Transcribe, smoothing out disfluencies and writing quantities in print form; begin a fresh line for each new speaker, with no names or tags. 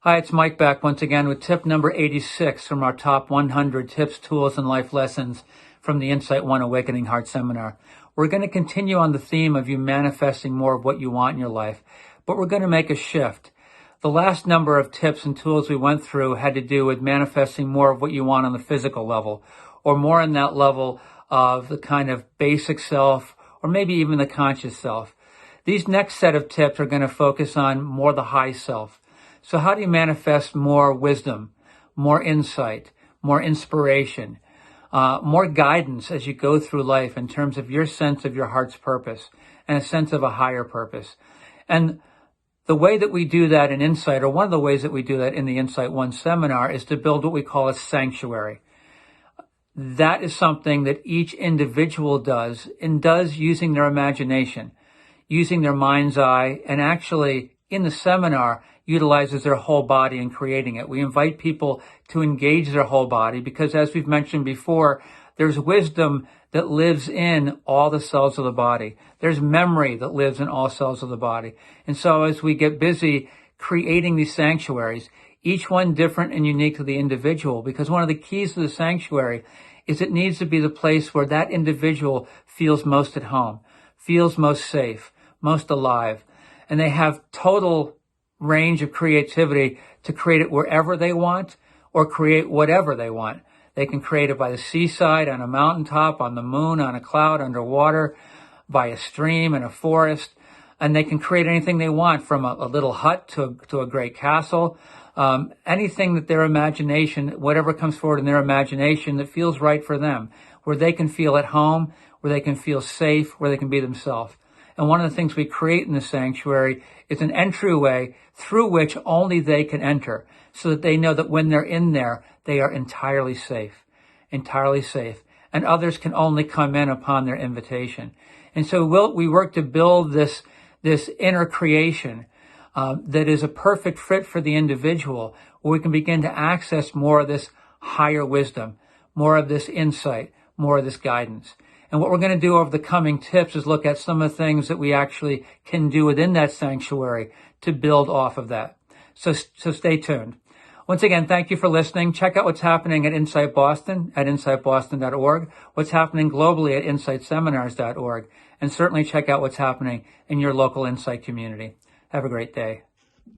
Hi, it's Mike back once again with tip number 86 from our top 100 tips, tools, and life lessons from the Insight One Awakening Heart Seminar. We're going to continue on the theme of you manifesting more of what you want in your life, but we're going to make a shift. The last number of tips and tools we went through had to do with manifesting more of what you want on the physical level, or more on that level of the kind of basic self, or maybe even the conscious self. These next set of tips are going to focus on more the high self. So how do you manifest more wisdom, more insight, more inspiration, more guidance as you go through life in terms of your sense of your heart's purpose and a sense of a higher purpose? And the way that we do that in Insight, or one of the ways that we do that in the Insight One seminar, is to build what we call a sanctuary. That is something that each individual does, and does using their imagination, using their mind's eye, and actually in the seminar utilizes their whole body in creating it. We invite people to engage their whole body because, as we've mentioned before, there's wisdom that lives in all the cells of the body. There's memory that lives in all cells of the body. And so as we get busy creating these sanctuaries, each one different and unique to the individual, because one of the keys to the sanctuary is it needs to be the place where that individual feels most at home, feels most safe, most alive. And they have total range of creativity to create it wherever they want or create whatever they want. They can create it by the seaside, on a mountaintop, on the moon, on a cloud, underwater, by a stream, in a forest. And they can create anything they want, from a little hut to a great castle. Anything that their imagination, whatever comes forward in their imagination that feels right for them, where they can feel at home, where they can feel safe, where they can be themselves. And one of the things we create in the sanctuary is an entryway through which only they can enter, so that they know that when they're in there, they are entirely safe, and others can only come in upon their invitation. And so we work to build this inner creation that is a perfect fit for the individual, where we can begin to access more of this higher wisdom, more of this insight, more of this guidance. And what we're going to do over the coming tips is look at some of the things that we actually can do within that sanctuary to build off of that. So stay tuned. Once again, thank you for listening. Check out what's happening at Insight Boston at insightboston.org, what's happening globally at insightseminars.org, and certainly check out what's happening in your local Insight community. Have a great day.